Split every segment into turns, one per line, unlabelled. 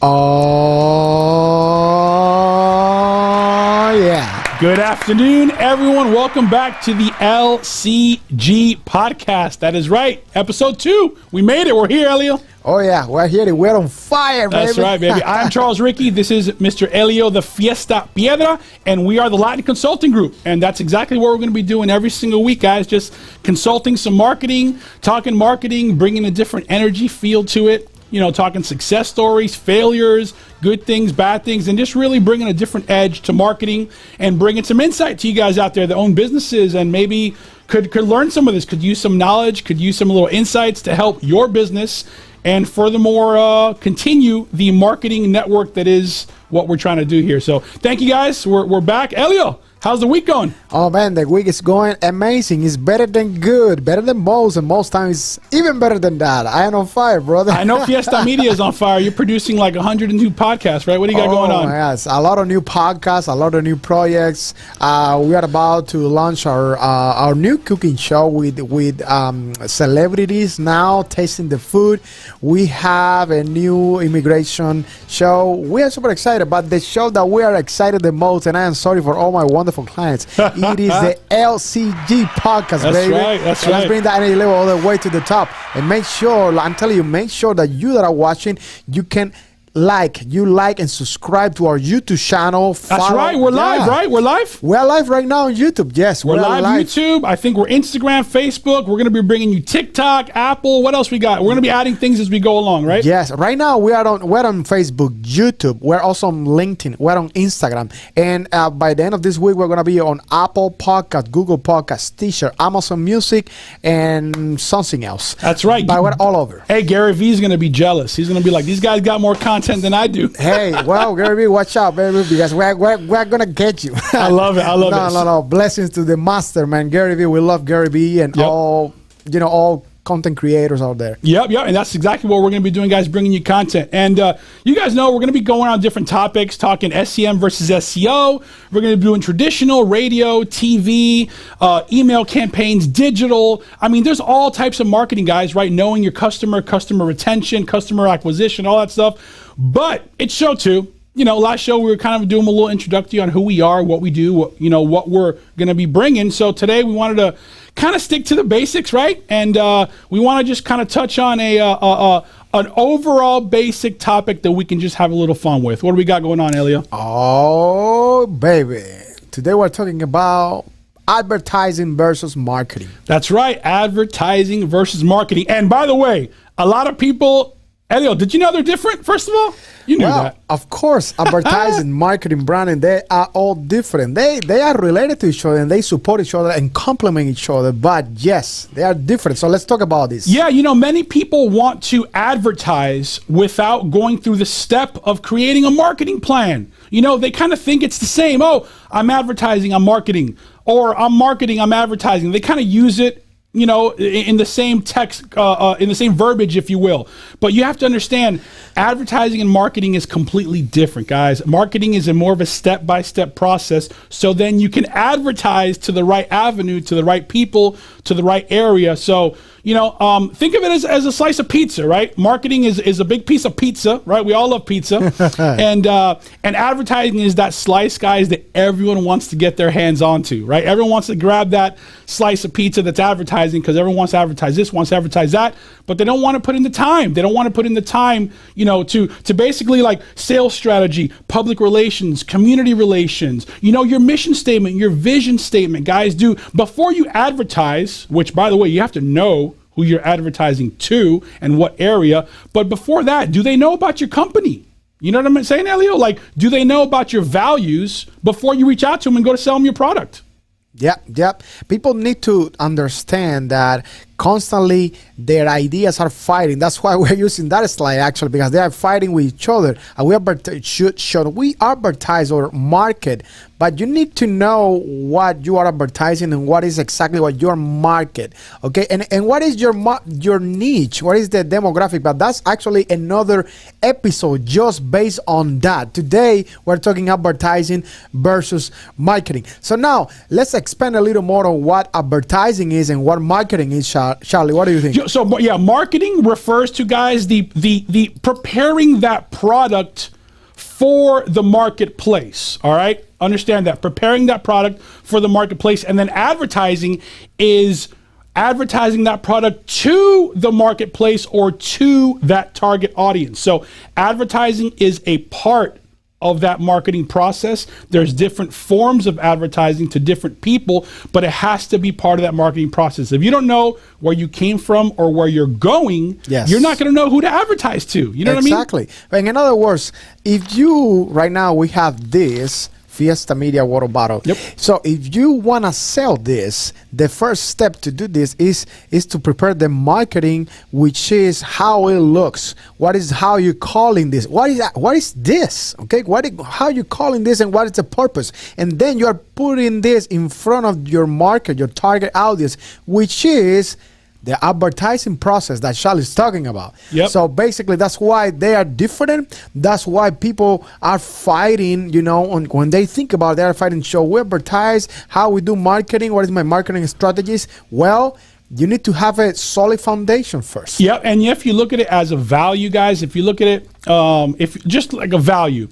Oh, yeah.
Good afternoon, everyone. Welcome back to the LCG Podcast. That is right. Episode 2. We made it. We're here, Elio.
Oh, yeah. We're here. We're on fire, baby.
That's right, baby. I'm Charles Ricky. This is Mr. Elio, the Fiesta Piedra, and we are the Latin Consulting Group. And that's exactly what we're going to be doing every single week, guys. Just consulting some marketing, talking marketing, bringing a different energy feel to it. You know, talking success stories, failures, good things, bad things, and just really bringing a different edge to marketing and bringing some insight to you guys out there that own businesses and maybe could learn some of this, could use some knowledge, could use some little insights to help your business and furthermore continue the marketing network that is what we're trying to do here. So thank you guys. We're back. Elio, how's the week going?
Oh, man, the week is going amazing. It's better than good, better than most, and most times even better than that. I am on fire, brother.
I know Fiesta Media is on fire. You're producing like 102 podcasts, right? What do you got going on?
Yes, a lot of new podcasts, a lot of new projects. We are about to launch our new cooking show with celebrities now tasting the food. We have a new immigration show. We are super excited, but the show that we are excited the most, and I am sorry for all my wonderful clients, it is the Lcg Podcast,
that's
baby.
Right, that's
so
right.
Let's bring that energy level all the way to the top. And make sure, I'm telling you, make sure that you that are watching, you can like and subscribe to our YouTube channel.
That's right. We're live, right? We're live?
We're live right now on YouTube. Yes,
we're live YouTube. I think we're Instagram, Facebook. We're going to be bringing you TikTok, Apple. What else we got? We're going to be adding things as we go along, right?
Yes. Right now we're on Facebook, YouTube. We're also on LinkedIn. We're on Instagram. And by the end of this week, we're going to be on Apple Podcast, Google Podcast, Stitcher, Amazon Music, and something else.
That's right.
But we're all over.
Hey, Gary Vee is going to be jealous. He's going to be like, these guys got more content than I do.
Hey, well, Gary Vee, watch out, baby, because we're gonna get you.
I love it. I love it.
No. Blessings to the master, man. Gary Vee. We love Gary Vee and all content creators out there.
Yep. And that's exactly what we're going to be doing, guys, bringing you content. And you guys know we're going to be going on different topics, talking SEM versus SEO. We're going to be doing traditional radio, TV, email campaigns, digital. I mean, there's all types of marketing, guys, right? Knowing your customer retention, customer acquisition, all that stuff. But it's show 2. You know, last show we were kind of doing a little introductory on who we are, what we do, what we're going to be bringing. So today we wanted to kind of stick to the basics, right? And we want to just kind of touch on an overall basic topic that we can just have a little fun with. What do we got going on, Elio?
Oh, baby. Today we're talking about advertising versus marketing.
That's right. Advertising versus marketing. And by the way, a lot of people... Elio, did you know they're different, first of all? You knew that.
Of course, advertising, marketing, branding, they are all different. They are related to each other and they support each other and complement each other. But yes, they are different. So let's talk about this.
Yeah, many people want to advertise without going through the step of creating a marketing plan. They kind of think it's the same. Oh, I'm advertising, I'm marketing. Or I'm marketing, I'm advertising. They kind of use it in the same text, in the same verbiage, if you will. But you have to understand, advertising and marketing is completely different, guys. Marketing is more of a step-by-step process. So then you can advertise to the right avenue, to the right people, to the right area. So, think of it as a slice of pizza, right? Marketing is a big piece of pizza, right? We all love pizza. and advertising is that slice, guys, that everyone wants to get their hands onto, right? Everyone wants to grab that slice of pizza that's advertising because everyone wants to advertise this, wants to advertise that, but they don't want to put in the time. They don't want to put in the time, to basically like sales strategy, public relations, community relations, your mission statement, your vision statement, guys. Before you advertise, which by the way, you have to know who you're advertising to and what area. But before that, do they know about your company? You know what I'm saying, Elio? Like, do they know about your values before you reach out to them and go to sell them your product?
Yep. People need to understand that constantly their ideas are fighting. That's why we're using that slide, actually, because they are fighting with each other. And we advertise or market, but you need to know what you are advertising and what is exactly what your market, okay? And what is your niche? What is the demographic? But that's actually another episode just based on that. Today, we're talking advertising versus marketing. So now, let's expand a little more on what advertising is and what marketing is, Charles. Charlie, what do you think?
So yeah, marketing refers to, guys, the preparing that product for the marketplace. All right, understand that, preparing that product for the marketplace, and then advertising is advertising that product to the marketplace or to that target audience. So advertising is a part of that marketing process. There's different forms of advertising to different people, but it has to be part of that marketing process. If you don't know where you came from or where you're going, you're not going to know who to advertise to. You know what I mean?
Exactly. In other words, if you, right now we have this Fiesta Media water bottle.
Yep.
So if you want to sell this, the first step to do this is to prepare the marketing, which is how it looks. How you calling this? What is this? Okay. How you calling this, and what is the purpose? And then you are putting this in front of your market, your target audience, which is the advertising process that Charlie's talking about.
Yep.
So basically, that's why they are different. That's why people are fighting, when they think about it, they are fighting. So we advertise, how we do marketing, what is my marketing strategies? Well, you need to have a solid foundation first.
Yeah, and if you look at it as a value, guys, if you look at it, if just like a value,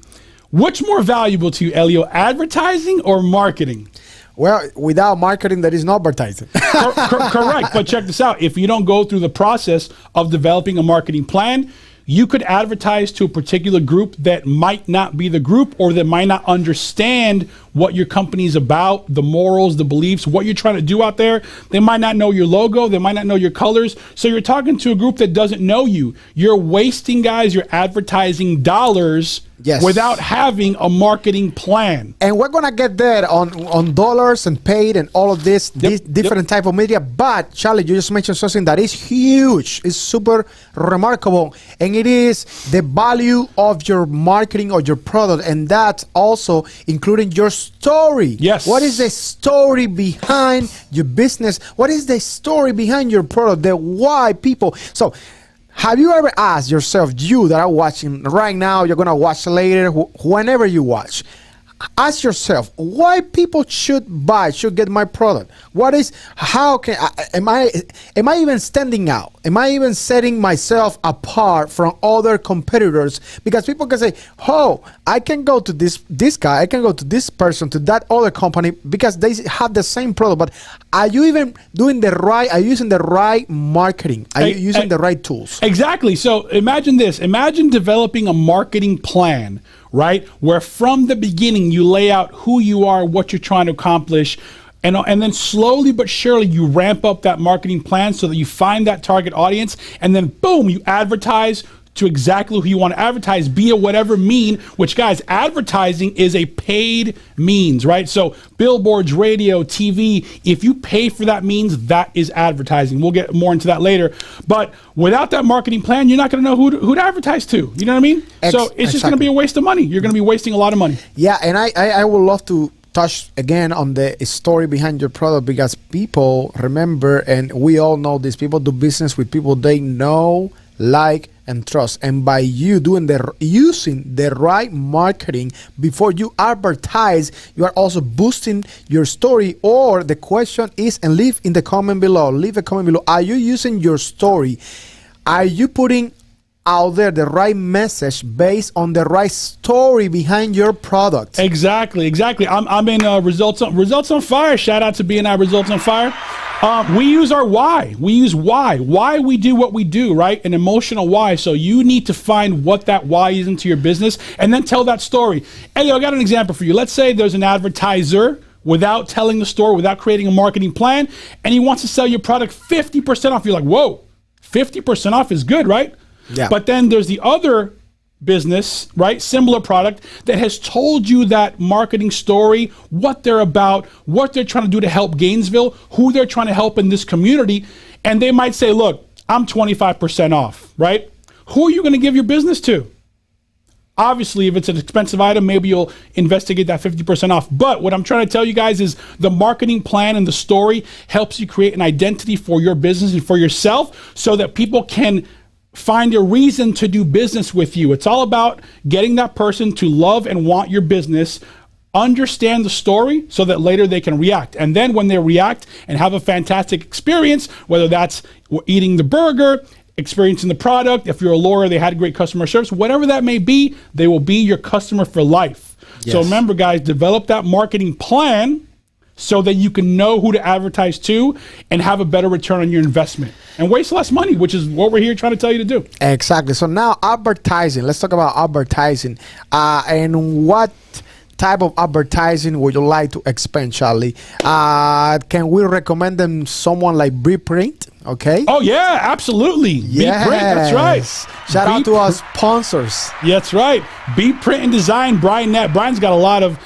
what's more valuable to you, Elio, advertising or marketing?
Well, without marketing, there is no advertising.
Correct. But check this out. If you don't go through the process of developing a marketing plan, you could advertise to a particular group that might not be the group, or that might not understand what your company's about, the morals, the beliefs, what you're trying to do out there. They might not know your logo. They might not know your colors. So you're talking to a group that doesn't know you. You're wasting, guys, your advertising dollars without having a marketing plan.
And we're going to get there on dollars and paid and all of this, different type of media. But Charlie, you just mentioned something that is huge. It's super remarkable. And it is the value of your marketing or your product. And that's also including your story.
Yes.
What is the story behind your business? What is the story behind your product? The why people. So have you ever asked yourself, you that are watching right now, you're going to watch later, whenever you watch, ask yourself why people should get my product? Am I even standing out? Am I even setting myself apart from other competitors? Because people can say, oh, I can go to this guy, I can go to this person, to that other company, because they have the same product. But are you even doing are you using the right marketing? Are you using the right tools?
Exactly. So imagine this. Imagine developing a marketing plan, right? Where from the beginning you lay out who you are, what you're trying to accomplish, and then slowly but surely you ramp up that marketing plan so that you find that target audience, and then boom, you advertise to exactly who you want to advertise, via whatever mean, which, guys, advertising is a paid means, right? So billboards, radio, TV, if you pay for that means, that is advertising. We'll get more into that later. But without that marketing plan, you're not going to know who to advertise to. You know what I mean? So it's just going to be a waste of money. You're going to be wasting a lot of money.
Yeah, and I would love to touch again on the story behind your product, because people remember, and we all know this, people do business with people they know, like, and trust. And by you using the right marketing before you advertise, you are also boosting your story. Or the question is, and leave a comment below, are you using your story? Are you putting out there the right message based on the right story behind your product?
Exactly. I'm in Results on Fire. Shout out to BNI Results on Fire. We use our why. We use why we do what we do, right? An emotional why. So you need to find what that why is into your business, and then tell that story. Elio, I got an example for you. Let's say there's an advertiser without telling the story, without creating a marketing plan, and he wants to sell your product 50% off. You're like, whoa, 50% off is good, right?
Yeah.
But then there's the other business, right? Similar product that has told you that marketing story, what they're about, what they're trying to do to help Gainesville, who they're trying to help in this community. And they might say, look, I'm 25% off, right? Who are you going to give your business to? Obviously, if it's an expensive item, maybe you'll investigate that 50% off. But what I'm trying to tell you guys is the marketing plan and the story helps you create an identity for your business and for yourself, so that people can find a reason to do business with you. It's all about getting that person to love and want your business understand the story so that later they can react. And then when they react and have a fantastic experience, whether that's eating the burger, experiencing the product, if you're a lawyer, they had great customer service, whatever that may be, they will be your customer for life. Yes. So remember, guys, develop that marketing plan so that you can know who to advertise to and have a better return on your investment and waste less money, which is what we're here trying to tell you to do.
Exactly. So now advertising. Let's talk about advertising. And what type of advertising would you like to expand, Charlie? Can we recommend them someone like Bprint? Okay.
Oh yeah, absolutely.
Yes.
Bprint, that's right.
Shout out to our sponsors.
Yeah, that's right. Bprint and Design, Brian Nett. Brian's got a lot of.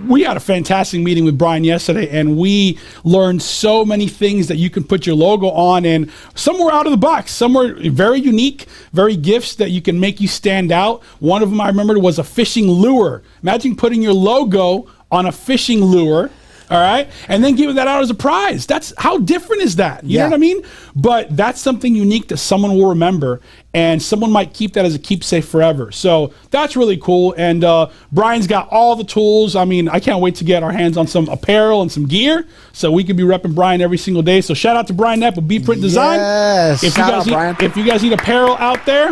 We had a fantastic meeting with Brian yesterday, and we learned so many things that you can put your logo on, and some were out of the box, some were very unique, very gifts that you can make you stand out. One of them I remember was a fishing lure. Imagine putting your logo on a fishing lure. All right. And then giving that out as a prize. That's how different is that? You know what I mean? But that's something unique that someone will remember, and someone might keep that as a keepsake forever. So that's really cool. And Brian's got all the tools. I mean, I can't wait to get our hands on some apparel and some gear so we can be repping Brian every single day. So shout out to Brian Knapp with Bprint Design.
Yes.
If you guys need apparel out there,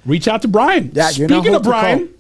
reach out to Brian.
Yeah,
Speaking of Brian.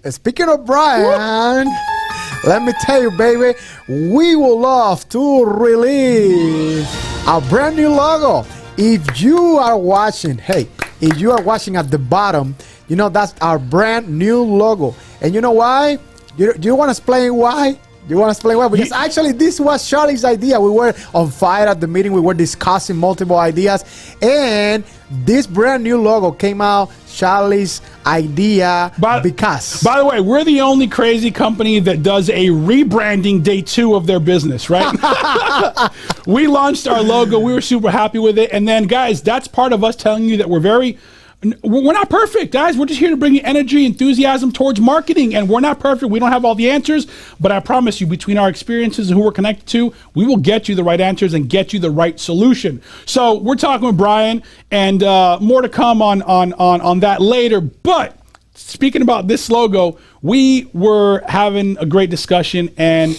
Let me tell you, baby, we would love to release a brand new logo. If you are watching, if you are watching at the bottom, you know that's our brand new logo. And you know why? Do you want to explain why? Because actually this was Charlie's idea. We were on fire at the meeting. We were discussing multiple ideas, and this brand new logo came out Charlie's idea. By
the way, we're the only crazy company that does a rebranding day 2 of their business, right? We launched our logo. We were super happy with it. And then, guys, that's part of us telling you that we're not perfect, guys. We're just here to bring you energy, enthusiasm towards marketing, and we're not perfect. We don't have all the answers, but I promise you, between our experiences and who we're connected to, we will get you the right answers and get you the right solution. So we're talking with Brian, and more to come on that later. But speaking about this logo, we were having a great discussion, and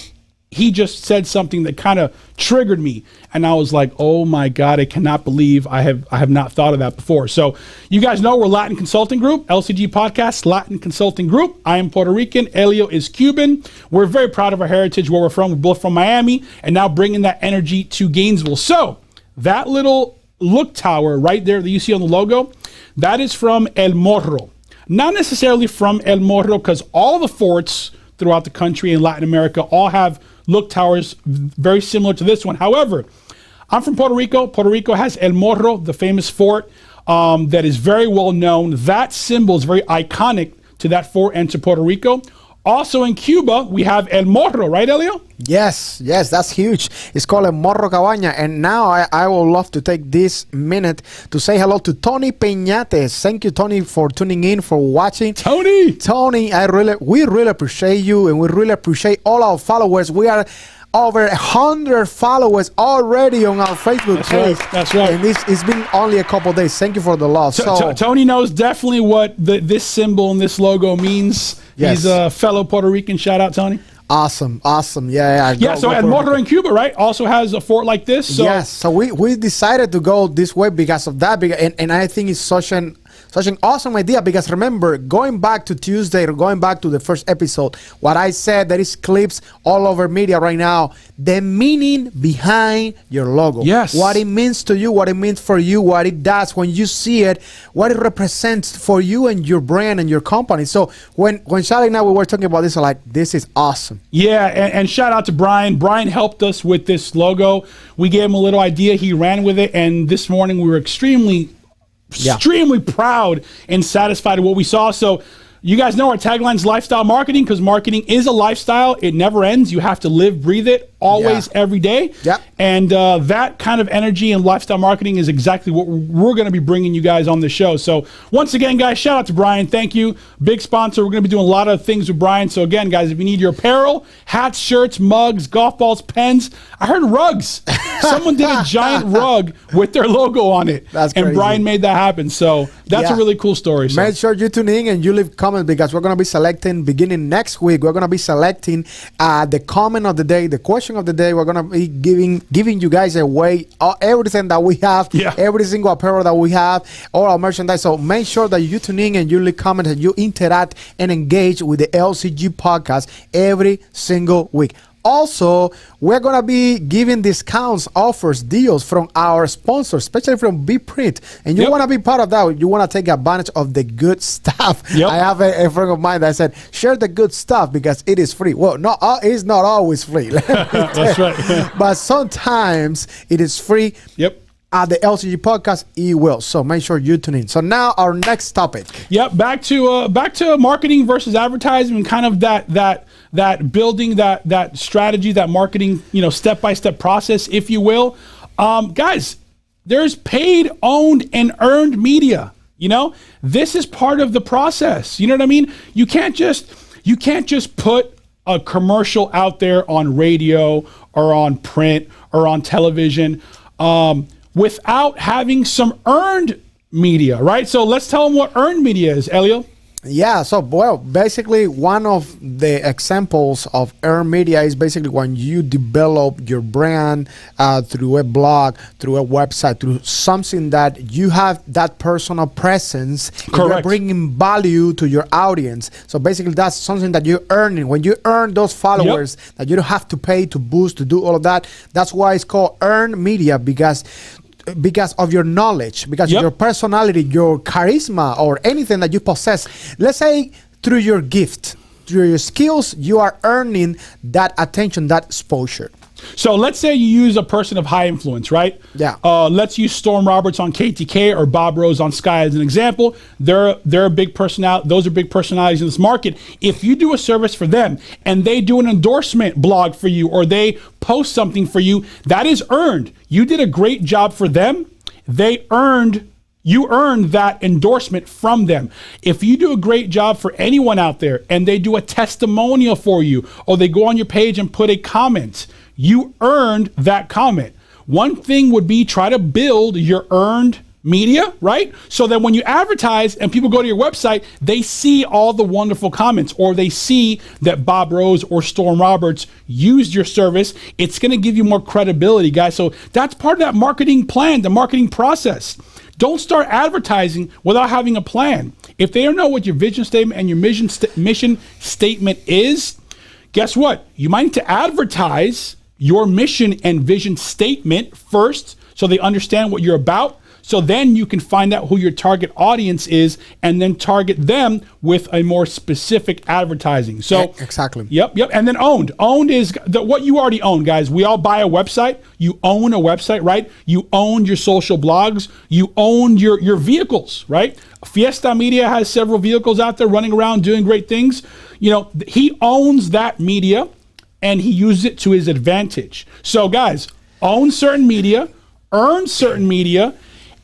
he just said something that kind of triggered me, and I was like, oh my God, I cannot believe I have not thought of that before. So you guys know we're Latin Consulting Group, LCG Podcast, Latin Consulting Group. I am Puerto Rican. Elio is Cuban. We're very proud of our heritage, where we're from. We're both from Miami, and now bringing that energy to Gainesville. So that little look tower right there that you see on the logo, that is from El Morro. Not necessarily from El Morro, because all the forts throughout the country in Latin America all have look towers very similar to this one. However, I'm from Puerto Rico. Puerto Rico has El Morro, the famous fort that is very well known. That symbol is very iconic to that fort and to Puerto Rico. Also in Cuba, we have El Morro, right, Elio?
Yes, that's huge. It's called El Morro Cabaña. And now I would love to take this minute to say hello to Tony Peñates. Thank you, Tony, for tuning in, for watching.
Tony,
we really appreciate you, and we really appreciate all our followers. We are over 100 followers already on our Facebook page.
That's right.
And it's been only a couple days. Thank you for the love.
Tony knows definitely what this symbol and this logo means. Yes. He's a fellow Puerto Rican. Shout out, Tony.
Awesome. Yeah.
So El Morro in Cuba, right, also has a fort like this. So.
Yes. So we decided to go this way because of that. And I think it's such an awesome idea, because remember, going back to Tuesday, or going back to the first episode, what I said, there is clips all over media right now, the meaning behind your logo.
Yes.
What it means to you, what it means for you, what it does when you see it, what it represents for you and your brand and your company. So when Charlie and I we were talking about this, I'm like, this is awesome.
Yeah, and shout out to Brian. Brian helped us with this logo. We gave him a little idea. He ran with it, and this morning we were extremely proud and satisfied with what we saw. So you guys know our tagline is lifestyle marketing, because marketing is a lifestyle. It never ends. You have to live, breathe it, always, every day.
Yep.
And that kind of energy and lifestyle marketing is exactly what we're going to be bringing you guys on the show. So once again, guys, shout out to Brian. Thank you. Big sponsor. We're going to be doing a lot of things with Brian. So again, guys, if you need your apparel, hats, shirts, mugs, golf balls, pens, I heard rugs. Someone did a giant rug with their logo on it.
That's crazy.
And Brian made that happen. So That's a really cool story. So.
Make sure you tune in and you leave comments, because we're going to be selecting, beginning next week, we're going to be selecting the comment of the day, the question of the day. We're going to be giving you guys away everything that we have, every single apparel that we have, all our merchandise. So make sure that you tune in and you leave comments and you interact and engage with the LCG podcast every single week. Also, we're going to be giving discounts, offers, deals from our sponsors, especially from Bprint. And you want to be part of that. You want to take advantage of the good stuff. I have a friend of mine that said, share the good stuff because it is free. Well, it's not always free.
That's right.
But sometimes it is free. At the LCG podcast, it will. So make sure you tune in. So now our next topic.
Back to marketing versus advertising, kind of that building that strategy, that marketing, step-by-step process, if you will. Guys, there's paid, owned, and earned media. This is part of the process. You know what I mean? You can't just put a commercial out there on radio or on print or on television without having some earned media, right? So let's tell them what earned media is, Elio.
Yeah, so basically one of the examples of earned media is basically when you develop your brand through a blog, through a website, through something that you have that personal presence.
Correct.
You're bringing value to your audience. So basically that's something that you're earning. When you earn those followers that you don't have to pay to boost, to do all of that, that's why it's called earned media, because of your knowledge, because of your personality, your charisma, or anything that you possess. Let's say through your gift, through your skills, you are earning that attention, that exposure.
So let's say you use a person of high influence, right?
Yeah.
Let's use Storm Roberts on KTK or Bob Rose on Sky as an example. They're a big personality. Those are big personalities in this market. If you do a service for them and they do an endorsement blog for you, or they post something for you, that is earned. You did a great job for them. You earned that endorsement from them. If you do a great job for anyone out there and they do a testimonial for you, or they go on your page and put a comment, you earned that comment. One thing would be try to build your earned media, right? So that when you advertise and people go to your website, they see all the wonderful comments, or they see that Bob Rose or Storm Roberts used your service. It's going to give you more credibility, guys. So that's part of that marketing plan, the marketing process. Don't start advertising without having a plan. If they don't know what your vision statement and your mission statement is, guess what? You might need to advertise your mission and vision statement first so they understand what you're about. So then you can find out who your target audience is and then target them with a more specific advertising. So
exactly.
Yep. And then owned. Owned is what you already own, guys. We all buy a website. You own a website, right? You own your social blogs. You own your vehicles, right? Fiesta Media has several vehicles out there running around doing great things. He owns that media and he uses it to his advantage. So guys, own certain media, earn certain media,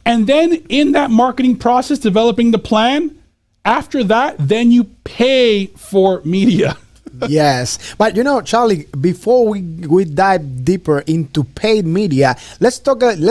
and then in that marketing process, developing the plan, after that, then you pay for media.
Yes. But Charlie, before we dive deeper into paid media, let's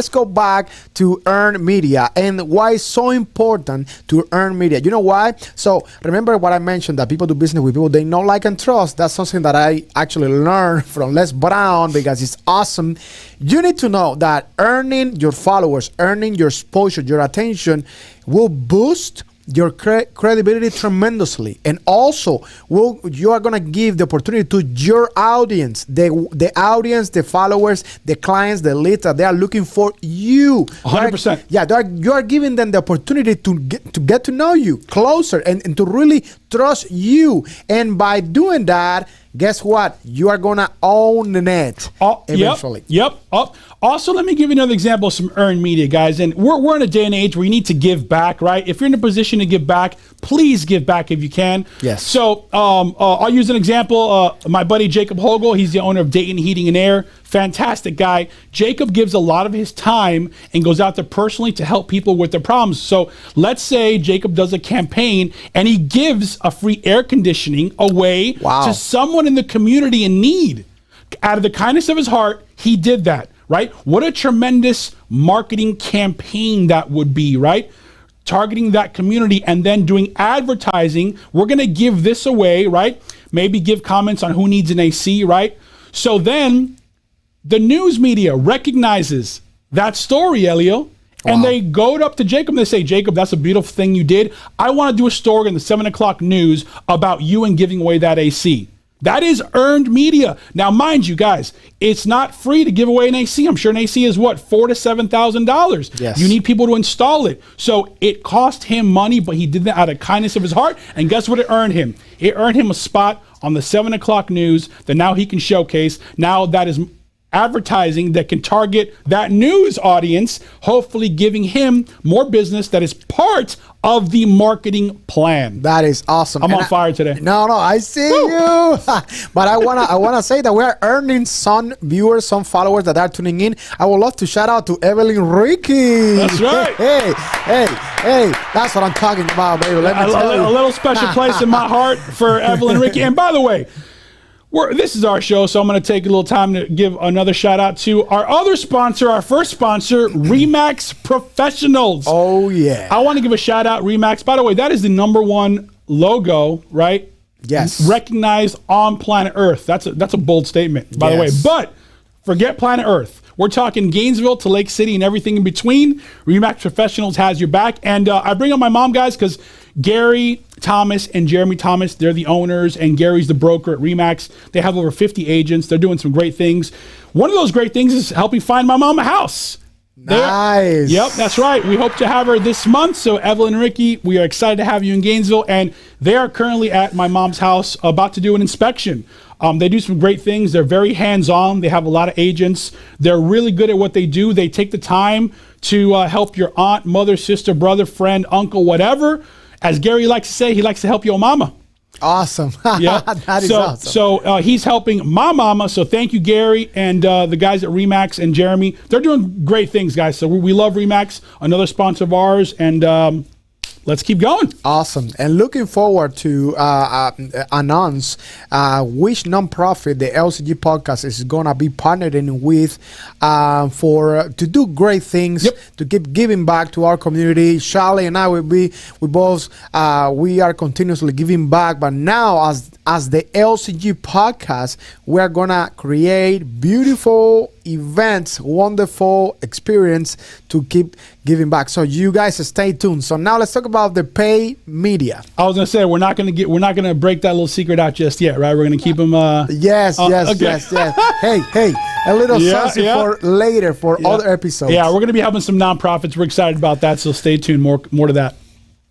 go back to earned media and why it's so important to earn media. You know why? So remember what I mentioned, that people do business with people they know, like, and trust. That's something that I actually learned from Les Brown because it's awesome. You need to know that earning your followers, earning your exposure, your attention will boost your credibility tremendously, and also you are going to give the opportunity to your audience, the audience, the followers, the clients, the leads that they are looking for you.
100%.
Yeah, you are giving them the opportunity to get to know you closer and to really trust you. And by doing that, guess what? You are going to own it eventually.
Yep. Also, let me give you another example of some earned media, guys. And we're in a day and age where you need to give back, right? If you're in a position to give back, please give back if you can.
Yes.
So I'll use an example. My buddy Jacob Hogel, he's the owner of Dayton Heating and Air. Fantastic guy. Jacob gives a lot of his time and goes out there personally to help people with their problems. So let's say Jacob does a campaign and he gives a free air conditioning away to someone in the community in need. Out of the kindness of his heart, he did that, right? What a tremendous marketing campaign that would be, right? targeting that community and then doing advertising. We're going to give this away, right? Maybe give comments on who needs an AC, right? So then the news media recognizes that story, Elio, and they go up to Jacob and they say, Jacob, that's a beautiful thing you did. I want to do a story in the 7 o'clock news about you and giving away that AC. That is earned media. Now, mind you, guys, it's not free to give away an AC. I'm sure an AC is what, $4,000 to $7,000.
Yes.
You need people to install it. So it cost him money, but he did that out of kindness of his heart. And guess what it earned him? It earned him a spot on the 7 o'clock news that now he can showcase. Now that is advertising that can target that news audience, hopefully giving him more business that is part of the marketing plan.
That is awesome.
I'm on fire today.
No, I see you. But I wanna say that we are earning some viewers, some followers that are tuning in. I would love to shout out to Evelyn Ricky.
That's right.
Hey, that's what I'm talking about, baby. Let me tell you.
A little special place in my heart for Evelyn Ricky. And by the way, this is our show, so I'm going to take a little time to give another shout out to our other sponsor, our first sponsor, Remax Professionals.
Oh, yeah.
I want to give a shout out, Remax. By the way, that is the #1 logo, right?
Yes.
Recognized on planet Earth. That's a bold statement, by the way. But forget planet Earth. We're talking Gainesville to Lake City and everything in between. Remax Professionals has your back. And I bring up my mom, guys, because Gary Thomas and Jeremy Thomas, they're the owners, and Gary's the broker at Remax. They have over 50 agents. They're doing some great things. One of those great things is helping find my mom a house.
Nice.
Yep, that's right. We hope to have her this month. So Evelyn and Ricky, we are excited to have you in Gainesville. And they are currently at my mom's house about to do an inspection. They do some great things. They're very hands-on. They have a lot of agents. They're really good at what they do. They take the time to help your aunt, mother, sister, brother, friend, uncle, whatever. As Gary likes to say, he likes to help your mama.
Awesome.
Yeah,
that is awesome.
So he's helping my mama. So thank you, Gary, and the guys at Remax and Jeremy. They're doing great things, guys. So we love Remax, another sponsor of ours, and let's keep going.
Awesome. And looking forward to announce which nonprofit the LCG Podcast is going to be partnering with to do great things, to keep giving back to our community. Charlie and I we are continuously giving back, but now as the LCG Podcast, we are going to create beautiful events, wonderful experience to keep giving back. So you guys stay tuned. So now let's talk about the paid media.
I was gonna say we're not gonna break that little secret out just yet, right? We're gonna keep them.
Yes. Hey, a little saucy for later for other episodes.
Yeah, we're gonna be helping some nonprofits. We're excited about that. So stay tuned. More to that.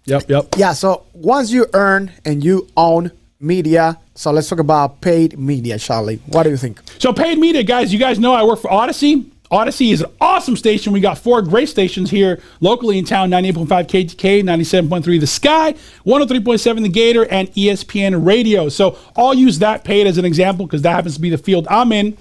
Yep.
Yeah. So once you earn and you own media, so let's talk about paid media, Charlie. What do you think?
So paid media, guys, you guys know I work for Odyssey. Odyssey is an awesome station. We got 4 great stations here locally in town: 98.5 KTK, 97.3 The Sky, 103.7 The Gator, and ESPN Radio. So I'll use that paid as an example because that happens to be the field I'm in.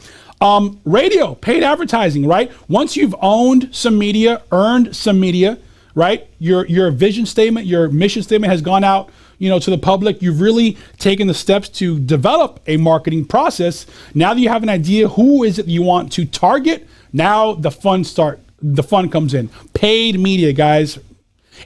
Radio, paid advertising, right? Once you've owned some media, earned some media, right? Your vision statement, your mission statement has gone out, to the public. You've really taken the steps to develop a marketing process. Now that you have an idea, who is it you want to target? Now the fun comes in. Paid media, guys.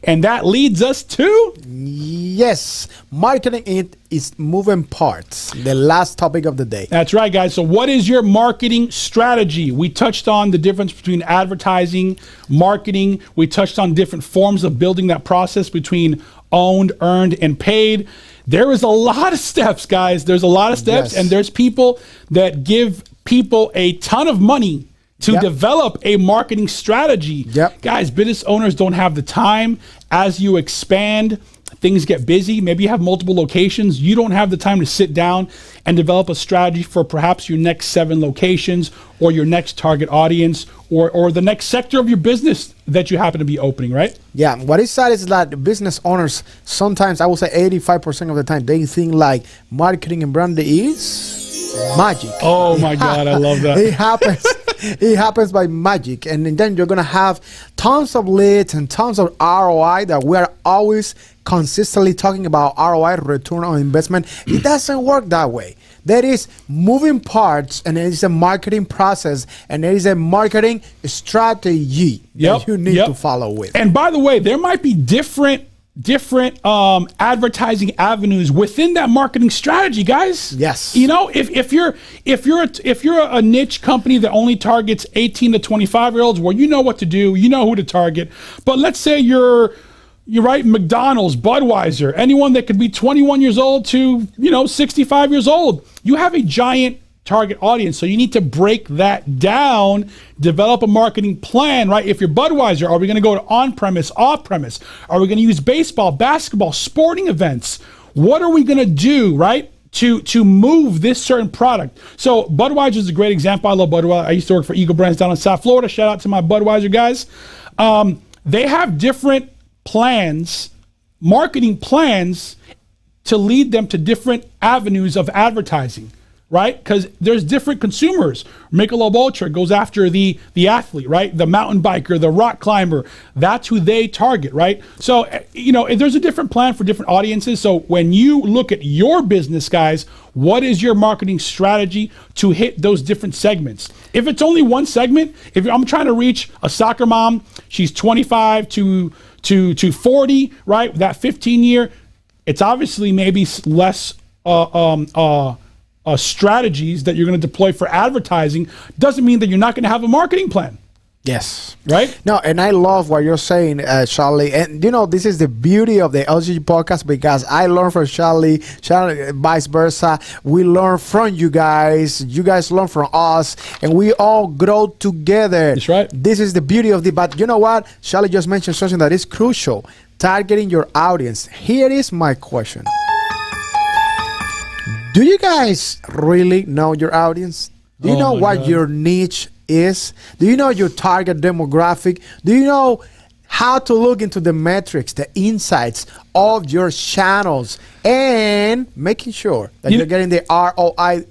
And that leads us to...
Yes, marketing is moving parts. The last topic of the day.
That's right, guys. So what is your marketing strategy? We touched on the difference between advertising, marketing. We touched on different forms of building that process between owned, earned, and paid. There is a lot of steps, guys. There's a lot of steps, and there's people that give people a ton of money to develop a marketing strategy. Guys, business owners don't have the time. As you expand, things get busy. Maybe you have multiple locations. You don't have the time to sit down and develop a strategy for perhaps your next 7 locations or your next target audience or the next sector of your business that you happen to be opening, right?
Yeah, what is sad is that business owners, sometimes I would say 85% of the time, they think like marketing and branding is magic.
Oh my God, I love that.
It happens. It happens by magic, and then you're gonna have tons of leads and tons of ROI that we are always consistently talking about. ROI, return on investment. It doesn't work that way. there is moving parts, and there is a marketing process, and there is a marketing strategy that you need to follow with.
And by the way, there might be different advertising avenues within that marketing strategy, guys.
Yes.
You know, if you're a niche company that only targets 18 to 25-year-olds, well, you know what to do, you know who to target. But let's say you're right, McDonald's, Budweiser, anyone that could be 21 years old to, 65 years old. You have a giant target audience. So you need to break that down, develop a marketing plan, right? If you're Budweiser, are we going to go to on-premise, off-premise? Are we going to use baseball, basketball, sporting events? What are we going to do, right, to move this certain product? So Budweiser is a great example. I love Budweiser. I used to work for Eagle Brands down in South Florida. Shout out to my Budweiser guys. They have different plans, marketing plans, to lead them to different avenues of advertising. Right? Because there's different consumers. Michelob Ultra goes after the athlete, right? The mountain biker, the rock climber. That's who they target, right? So, there's a different plan for different audiences. So when you look at your business, guys, what is your marketing strategy to hit those different segments? If it's only one segment, if I'm trying to reach a soccer mom, she's 25 to 40, right? That 15 year, it's obviously maybe less strategies that you're going to deploy for advertising. Doesn't mean that you're not going to have a marketing plan.
Yes.
Right?
No, and I love what you're saying, Charlie. And, this is the beauty of the Lcg podcast, because I learn from Charlie, vice versa. We learn from you guys. You guys learn from us, and we all grow together.
That's right.
This is the beauty of but you know what? Charlie just mentioned something that is crucial: targeting your audience. Here is my question. Do you guys really know your audience? Do you know what your niche is? Do you know your target demographic? Do you know how to look into the metrics, the insights of your channels, and making sure that you're getting the ROI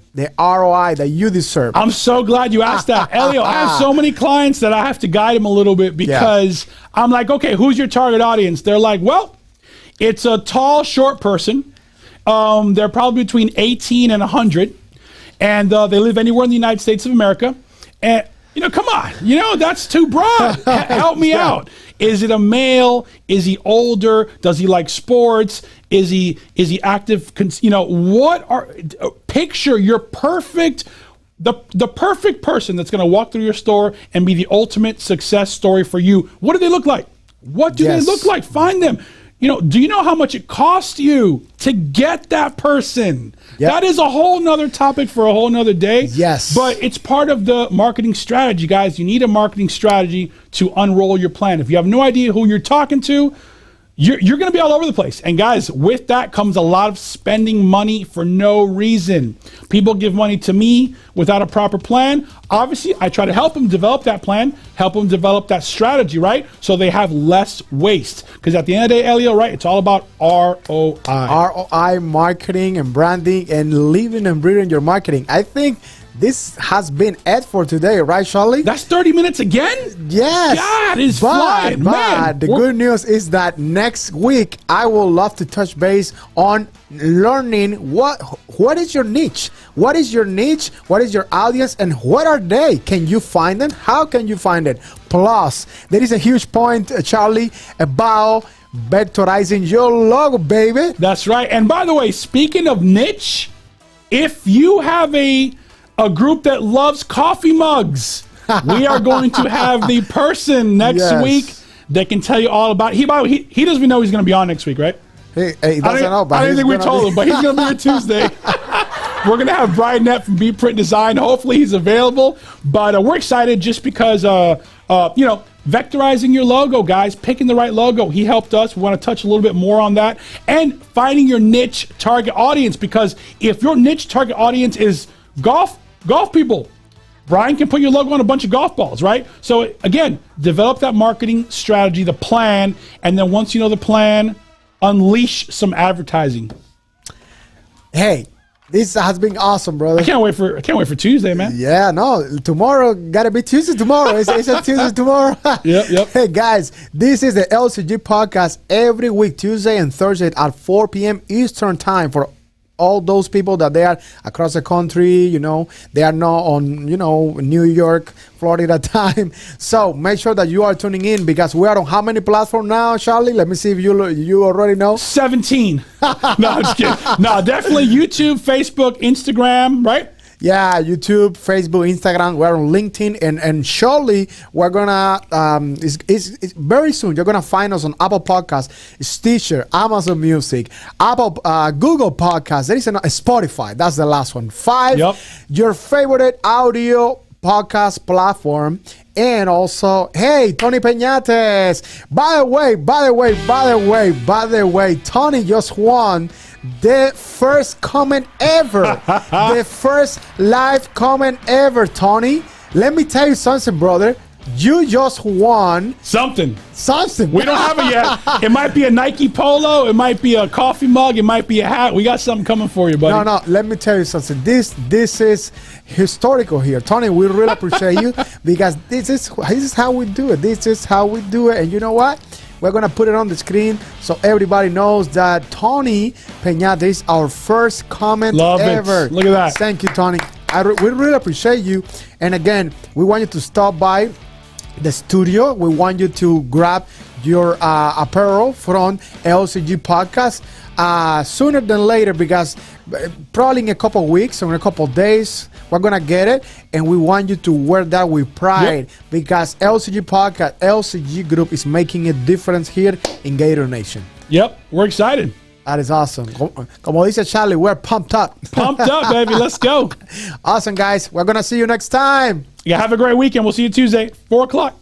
that you deserve?
I'm so glad you asked that. Elio, I have so many clients that I have to guide them a little bit, because I'm like, okay, who's your target audience? They're like, well, it's a tall, short person. They're probably between 18 and 100, and they live anywhere in the United States of America. And, come on, that's too broad. Help me out. Is it a male? Is he older? Does he like sports? Is he active? Picture your perfect, the perfect person that's going to walk through your store and be the ultimate success story for you. What do they look like? What do they look like? Find them. Do you know how much it costs you to get that person? Yep. That is a whole nother topic for a whole nother day.
Yes.
But it's part of the marketing strategy, guys. You need a marketing strategy to unroll your plan. If you have no idea who you're talking to, you're going to be all over the place. And guys, with that comes a lot of spending money for no reason. People give money to me without a proper plan. Obviously, I try to help them develop that plan, help them develop that strategy, right? So they have less waste. Because at the end of the day, Elio, right, it's all about ROI.
ROI, marketing and branding, and living and breathing your marketing. I think this has been it for today, right, Charlie?
That's 30 minutes again?
Yes.
God, it's flying, man.
The good news is that next week, I will love to touch base on learning what is your niche? What is your niche? What is your audience? And what are they? Can you find them? How can you find it? Plus, there is a huge point, Charlie, about vectorizing your logo, baby.
That's right. And by the way, speaking of niche, if you have a group that loves coffee mugs, we are going to have the person next week that can tell you all about it. He doesn't even know he's going to be on next week, right?
He doesn't know. But
I don't think we told him, but he's going to be here Tuesday. We're going to have Brian Nett from B Print Design. Hopefully he's available. But we're excited just because, vectorizing your logo, guys, picking the right logo. He helped us. We want to touch a little bit more on that. And finding your niche target audience, because if your niche target audience is golf people, Brian can put your logo on a bunch of golf balls, right? So again, develop that marketing strategy, the plan, and then once you know the plan, unleash some advertising.
Hey, this has been awesome, brother.
I can't wait for Tuesday, man.
Yeah, no, tomorrow gotta be Tuesday tomorrow. It's a Tuesday tomorrow.
Yep.
Hey guys, this is the Lcg podcast every week, Tuesday and Thursday at 4 p.m. Eastern time for all those people that they are across the country, they are not on, New York, Florida time. So make sure that you are tuning in because we are on how many platforms now, Charlie? Let me see if you already know.
17. No, I'm just kidding. No, definitely YouTube, Facebook, Instagram, right?
Yeah, YouTube, Facebook, Instagram. We're on LinkedIn, and surely we're gonna. It's very soon. You're gonna find us on Apple Podcasts, Stitcher, Amazon Music, Google Podcasts. There is Spotify. That's the last one. 5.
Yep. Your
favorite audio podcast platform. And also, hey, Tony Peñates. By the way, Tony just won the first comment ever. The first live comment ever, Tony. Let me tell you something, brother. You just won
something.
We
don't have it yet. It might be a Nike polo. It might be a coffee mug. It might be a hat. We got something coming for you, buddy.
No. Let me tell you something. This is historical here, Tony. We really appreciate you because this is how we do it. This is how we do it. And you know what? We're gonna put it on the screen so everybody knows that Tony Peñate is our first comment ever.
It. Look at that.
Thank you, Tony. We really appreciate you. And again, we want you to stop by the studio. We want you to grab your apparel from Lcg Podcast sooner than later because probably in a couple of weeks or in a couple of days we're gonna get it, and we want you to wear that with pride because Lcg Podcast, Lcg Group is making a difference here in Gator Nation.
Yep, we're excited.
That is awesome. Como dice Charlie, we're pumped up.
Pumped up, baby. Let's go.
Awesome, guys. We're gonna see you next time.
Yeah, have a great weekend. We'll see you Tuesday, 4 o'clock.